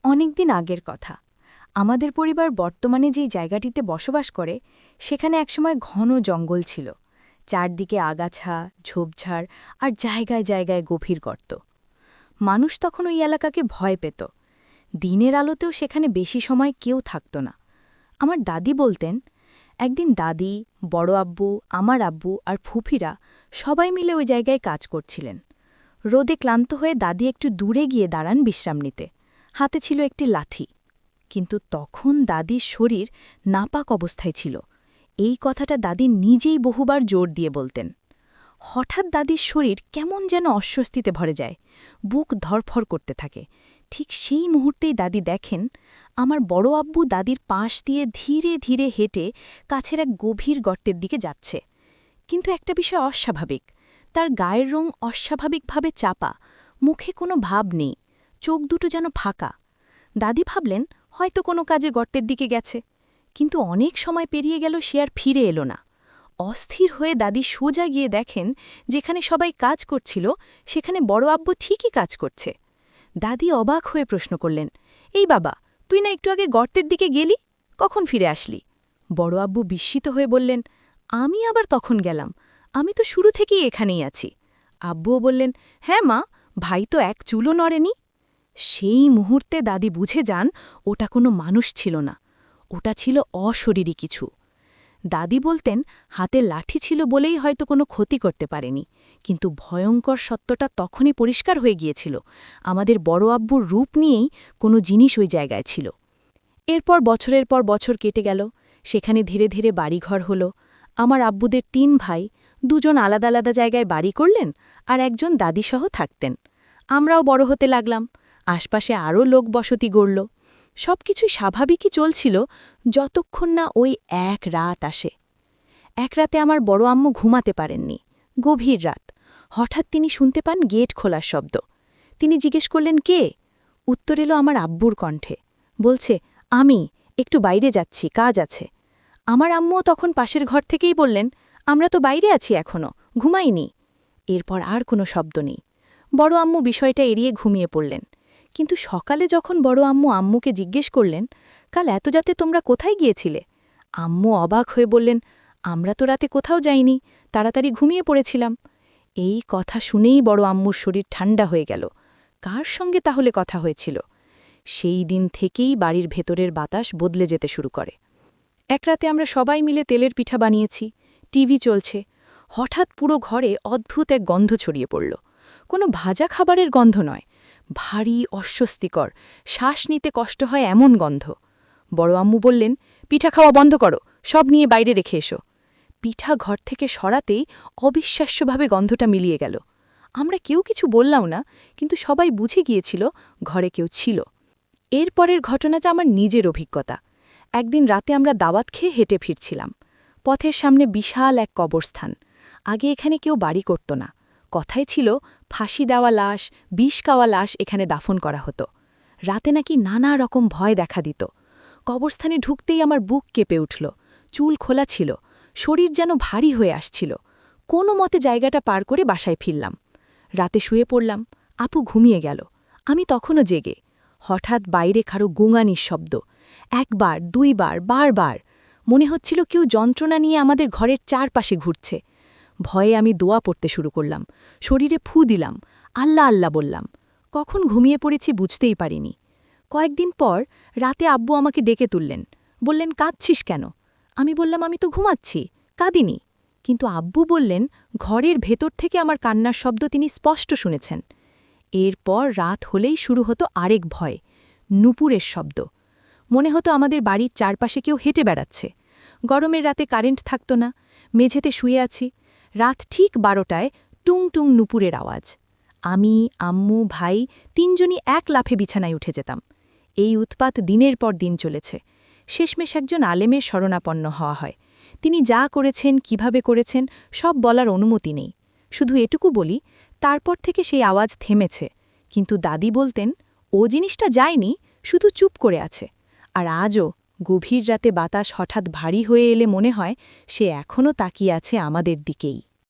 অনেকদিন আগের কথা। আমাদের পরিবার বর্তমানে যেই জায়গাটিতে বসবাস করে সেখানে একসময় ঘন জঙ্গল ছিল। চারদিকে আগাছা, ঝোপঝাড় আর জায়গায় জায়গায় গভীর গর্ত। মানুষ তখন ওই এলাকাকে ভয় পেত। দিনের আলোতেও সেখানে বেশি সময় কেউ থাকত না। আমার দাদি বলতেন, একদিন দাদি, বড় আব্বু, আমার আব্বু আর ফুফিরা সবাই মিলে ওই জায়গায় কাজ করছিলেন। রোদে ক্লান্ত হয়ে দাদি একটু দূরে গিয়ে দাঁড়ান বিশ্রাম নিতে। হাতে ছিল একটি লাথি। কিন্তু তখন দাদির শরীর নাপাক অবস্থায় ছিল। এই কথাটা দাদি নিজেই বহুবার জোর দিয়ে বলতেন। হঠাৎ দাদির শরীর কেমন যেন অস্বস্তিতে ভরে যায়, বুক ধরফর করতে থাকে। ঠিক সেই মুহূর্তেই দাদি দেখেন, আমার বড় আব্বু দাদির পাশ দিয়ে ধীরে ধীরে হেঁটে কাছের এক গভীর গর্তের দিকে যাচ্ছে। কিন্তু একটা বিষয় অস্বাভাবিক, তার গায়ের রং অস্বাভাবিকভাবে চাপা, মুখে কোনো ভাব নেই, চোখ দুটো যেন ফাঁকা। দাদি ভাবলেন হয়তো কোনো কাজে গর্তের দিকে গেছে। কিন্তু অনেক সময় পেরিয়ে গেল, সে আর ফিরে এলো না। অস্থির হয়ে দাদি সোজা গিয়ে দেখেন, যেখানে সবাই কাজ করছিল সেখানে বড় আব্বু ঠিকই কাজ করছে। দাদি অবাক হয়ে প্রশ্ন করলেন, এই বাবা, তুই না একটু আগে গর্তের দিকে গেলি, কখন ফিরে আসলি? বড় আব্বু বিস্মিত হয়ে বললেন, আমি আবার তখন গেলাম, আমি তো শুরু থেকেই এখানেই আছি। আব্বুও বললেন, হ্যাঁ মা, ভাই তো এক চুলও নড়েনি। সেই মুহূর্তে দাদি বুঝে যান ওটা কোনো মানুষ ছিল না, ওটা ছিল অশরীরী কিছু। দাদি বলতেন হাতে লাঠি ছিল বলেই হয়তো কোনো ক্ষতি করতে পারেনি, কিন্তু ভয়ঙ্কর সত্যটা তখনই পরিষ্কার হয়ে গিয়েছিল, আমাদের বড় আব্বুর রূপ নিয়েই কোনো জিনিস ওই জায়গায় ছিল। এরপর বছরের পর বছর কেটে গেল, সেখানে ধীরে ধীরে বাড়িঘর হল। আমার আব্বুদের ৩ ভাই, দুজন আলাদা আলাদা জায়গায় বাড়ি করলেন আর একজন দাদিসহ থাকতেন। আমরাও বড় হতে লাগলাম, আশপাশে আরও লোক বসতি গড়ল। সবকিছুই স্বাভাবিকই চলছিল, যতক্ষণ না ওই এক রাত আসে। এক রাতে আমার বড় আম্মু ঘুমাতে পারেননি। গভীর রাত, হঠাৎ তিনি শুনতে পান গেট খোলার শব্দ। তিনি জিজ্ঞেস করলেন, কে? উত্তর এলো আমার আব্বুর কণ্ঠে। বলছে, আমি একটু বাইরে যাচ্ছি, কাজ আছে। আমার আম্মুও তখন পাশের ঘর থেকেই বললেন, আমরা তো বাইরে আছি এখনো, ঘুমাইনি। এরপর আর কোনো শব্দ নেই। বড় আম্মু বিষয়টা এড়িয়ে ঘুমিয়ে পড়লেন। কিন্তু সকালে যখন বড় আম্মু আম্মুকে জিজ্ঞেস করলেন, কাল এত রাতে তোমরা কোথায় গিয়েছিলে? আম্মু অবাক হয়ে বললেন, আমরা তো রাতে কোথাও যাইনি, তাড়াতাড়ি ঘুমিয়ে পড়েছিলাম। এই কথা শুনেই বড় আম্মুর শরীর ঠান্ডা হয়ে গেল। কার সঙ্গে তাহলে কথা হয়েছিল? সেই দিন থেকেই বাড়ির ভেতরের বাতাস বদলে যেতে শুরু করে। এক রাতে আমরা সবাই মিলে তেলের পিঠা বানিয়েছি, টিভি চলছে। হঠাৎ পুরো ঘরে অদ্ভুত এক গন্ধ ছড়িয়ে পড়ল। কোনো ভাজা খাবারের গন্ধ নয়, ভারী অস্বস্তিকর, শ্বাস নিতে কষ্ট হয় এমন গন্ধ। বড় আম্মু বললেন, পিঠা খাওয়া বন্ধ করো, সব নিয়ে বাইরে রেখে এসো। পিঠা ঘর থেকে সরাতেই অবিশ্বাস্যভাবে গন্ধটা মিলিয়ে গেল। আমরা কেউ কিছু বললাম না, কিন্তু সবাই বুঝে গিয়েছিল ঘরে কেউ ছিল। এরপরের ঘটনাটা আমার নিজের অভিজ্ঞতা। একদিন রাতে আমরা দাওয়াত খেয়ে হেঁটে ফিরছিলাম। পথের সামনে বিশাল এক কবরস্থান। আগে এখানে কেউ বাড়ি করত না। কথাই ছিল ফাঁসি দেওয়া লাশ, বিষ খাওয়া লাশ এখানে দাফন করা হতো। রাতে নাকি নানা রকম ভয় দেখা দিত। কবরস্থানে ঢুকতেই আমার বুক কেঁপে উঠল, চুল খোলা ছিল, শরীর যেন ভারী হয়ে আসছিল। কোনো মতে জায়গাটা পার করে বাসায় ফিরলাম। রাতে শুয়ে পড়লাম, আপু ঘুমিয়ে গেল, আমি তখনও জেগে। হঠাৎ বাইরে কারো গোঙানির শব্দ, একবার, দুইবার, বারবার। মনে হচ্ছিল কেউ যন্ত্রণা নিয়ে আমাদের ঘরের চারপাশে ঘুরছে। ভয়ে আমি দোয়া পড়তে শুরু করলাম, শরীরে ফু দিলাম, আল্লাহ আল্লাহ বললাম। কখন ঘুমিয়ে পড়েছি বুঝতেই পারিনি। কয়েকদিন পর রাতে আব্বু আমাকে ডেকে তুললেন, বললেন, কাঁদছিস কেন? আমি বললাম, আমি তো ঘুমাচ্ছি, কাঁদিনি। কিন্তু আব্বু বললেন, ঘরের ভেতর থেকে আমার কান্নার শব্দ তিনি স্পষ্ট শুনেছেন। এরপর রাত হলেই শুরু হতো আরেক ভয়, নুপুরের শব্দ। মনে হতো আমাদের বাড়ির চারপাশে কেউ হেঁটে বেড়াচ্ছে। গরমের রাতে কারেন্ট থাকত না, মেঝেতে শুয়ে আছি। রাত ঠিক 12টায় টুং টুং নুপুরের আওয়াজ। আমি, আম্মু, ভাই 3জনই এক লাফে বিছানায় উঠে যেতাম। এই উৎপাত দিনের পর দিন চলেছে। শেষমেশ একজন আলেমের শরণাপন্ন হওয়া হয়। তিনি যা করেছেন, কিভাবে করেছেন, সব বলার অনুমতি নেই। শুধু এটুকু বলি, তারপর থেকে সেই আওয়াজ থেমেছে। কিন্তু দাদি বলতেন, ও জিনিসটা যায়নি, শুধু চুপ করে আছে। আর আজও গভীর রাতে বাতাস হঠাৎ ভারী হয়ে এলে মনে হয় সে এখনও তাকিয়ে আছে আমাদের দিকেই।